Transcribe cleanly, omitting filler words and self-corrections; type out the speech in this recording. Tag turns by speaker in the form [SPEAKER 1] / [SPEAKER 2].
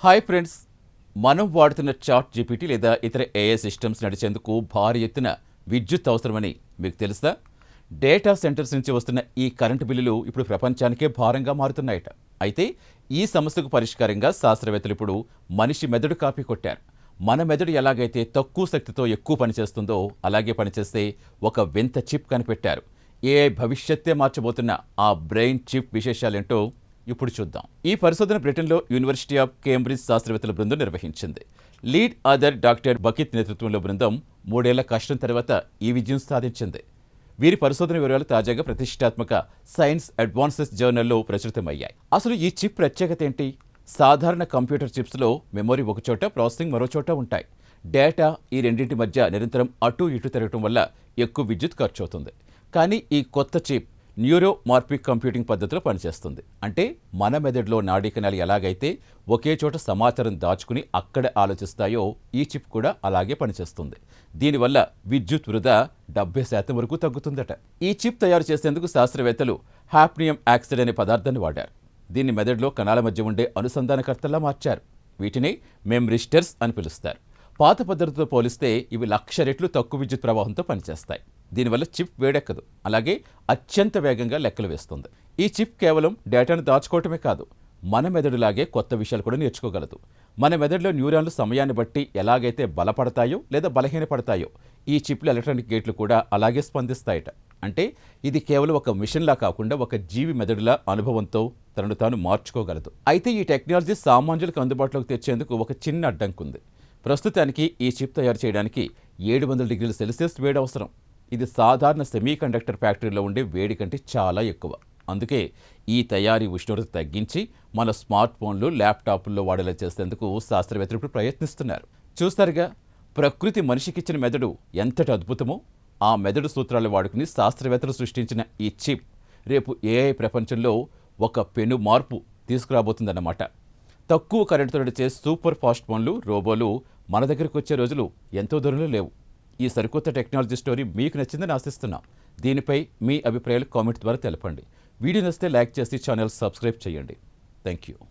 [SPEAKER 1] Hi friends, మనం వాడుతున్న chat GPT లేదా ఇతర ఏఐ సిస్టమ్స్ నడిచేందుకు భారీ ఎత్తున విద్యుత్ అవసరమని మీకు తెలుసా? డేటా సెంటర్స్ నుంచి వస్తున్న ఈ కరెంటు బిల్లులు ఇప్పుడు ప్రపంచానికే భారంగా మారుతున్నాయట. అయితే ఈ సమస్యకు పరిష్కారంగా శాస్త్రవేత్తలు ఇప్పుడు మనిషి మెదడు కాపీ కొట్టారు. మన మెదడు ఎలాగైతే తక్కువ శక్తితో ఎక్కువ పనిచేస్తుందో అలాగే పనిచేస్తే ఒక వింత చిప్ కనిపెట్టారు. ఏఐ భవిష్యత్తే మార్చబోతున్న ఆ బ్రెయిన్ చిప్ విశేషాలేంటో ఇప్పుడు చూద్దాం. ఈ పరిశోధన బ్రిటన్లో యూనివర్సిటీ ఆఫ్ కేంబ్రిడ్జ్ శాస్త్రవేత్తల బృందం నిర్వహించింది. లీడ్ ఆథర్ డాక్టర్ బకిత్ నేతృత్వంలో బృందం 3 ఏళ్ల కష్టం తర్వాత ఈ విజయం సాధించింది. వీరి పరిశోధన వివరాలు తాజాగా ప్రతిష్టాత్మక సైన్స్ అడ్వాన్సెస్ జర్నల్లో ప్రచురితమయ్యాయి. అసలు ఈ చిప్ ప్రత్యేకత ఏంటి? సాధారణ కంప్యూటర్ చిప్స్లో మెమొరీ ఒకచోట, ప్రాసెసింగ్ మరోచోట ఉంటాయి. డేటా ఈ రెండింటి మధ్య నిరంతరం అటు ఇటు తిరగటం వల్ల ఎక్కువ విద్యుత్ ఖర్చు అవుతుంది. కానీ ఈ కొత్త చిప్ న్యూరోమార్ఫిక్ కంప్యూటింగ్ పద్ధతిలో పనిచేస్తుంది. అంటే మన మెదడులో నాడీ కణాలు ఎలాగైతే ఒకే చోట సమాచారం దాచుకుని అక్కడ ఆలోచిస్తాయో ఈ చిప్ కూడా అలాగే పనిచేస్తుంది. దీనివల్ల విద్యుత్ వృధా 70% వరకు తగ్గుతుందట. ఈ చిప్ తయారు చేసేందుకు శాస్త్రవేత్తలు హాఫ్నియం ఆక్సైడ్ అనే పదార్థాన్ని వాడారు. దీన్ని మెదడులో కణాల మధ్య ఉండే అనుసంధానకర్తల్లా మార్చారు. వీటిని మెమ్రిస్టర్స్ అని పిలుస్తారు. పాత పద్ధతితో పోలిస్తే ఇవి 1,00,000 రెట్లు తక్కువ విద్యుత్ ప్రవాహంతో పనిచేస్తాయి. దీనివల్ల చిప్ వేడెక్కదు, అలాగే అత్యంత వేగంగా లెక్కలు వేస్తుంది. ఈ చిప్ కేవలం డేటాను దాచుకోవటమే కాదు, మన మెదడులాగే కొత్త విషయాలు కూడా నేర్చుకోగలదు. మన మెదడులో న్యూరాన్లు సమయాన్ని బట్టి ఎలాగైతే బలపడతాయో లేదా బలహీనపడతాయో ఈ చిప్ల ఎలక్ట్రానిక్ గేట్లు కూడా అలాగే స్పందిస్తాయట. అంటే ఇది కేవలం ఒక మిషన్లా కాకుండా ఒక జీవి మెదడుల అనుభవంతో తనను తాను మార్చుకోగలదు. అయితే ఈ టెక్నాలజీ సామాన్యులకు అందుబాటులోకి తెచ్చేందుకు ఒక చిన్న అడ్డంకుంది. ప్రస్తుతానికి ఈ చిప్ తయారు చేయడానికి 700 డిగ్రీల సెల్సియస్ వేడి అవసరం. ఇది సాధారణ సెమీకండక్టర్ ఫ్యాక్టరీలో ఉండే వేడి కంటే చాలా ఎక్కువ. అందుకే ఈ తయారీ ఉష్ణోగ్రత తగ్గించి మన స్మార్ట్ ఫోన్లు, ల్యాప్టాప్ల్లో వాడేలా చేసేందుకు శాస్త్రవేత్తలు ఇప్పుడు ప్రయత్నిస్తున్నారు. చూస్తారుగా, ప్రకృతి మనిషికిచ్చిన మెదడు ఎంతటి అద్భుతమో ఆ మెదడు సూత్రాలు వాడుకుని శాస్త్రవేత్తలు సృష్టించిన ఈ చిప్ రేపు ఏఐ ప్రపంచంలో ఒక పెను మార్పు తీసుకురాబోతుందన్నమాట. తక్కువ కరెంటుతో నడిచే సూపర్ ఫాస్ట్ ఫోన్లు, రోబోలు మన దగ్గరకు వచ్చే రోజులు ఎంతో దూరంలో లేవు. ఈ సరికొత్త టెక్నాలజీ స్టోరీ మీకు నచ్చిందని ఆశిస్తున్నాం. దీనిపై మీ అభిప్రాయాలు కామెంట్ ద్వారా తెలపండి. వీడియో నచ్చితే లైక్ చేసి ఛానల్ సబ్స్క్రైబ్ చేయండి. Thank you.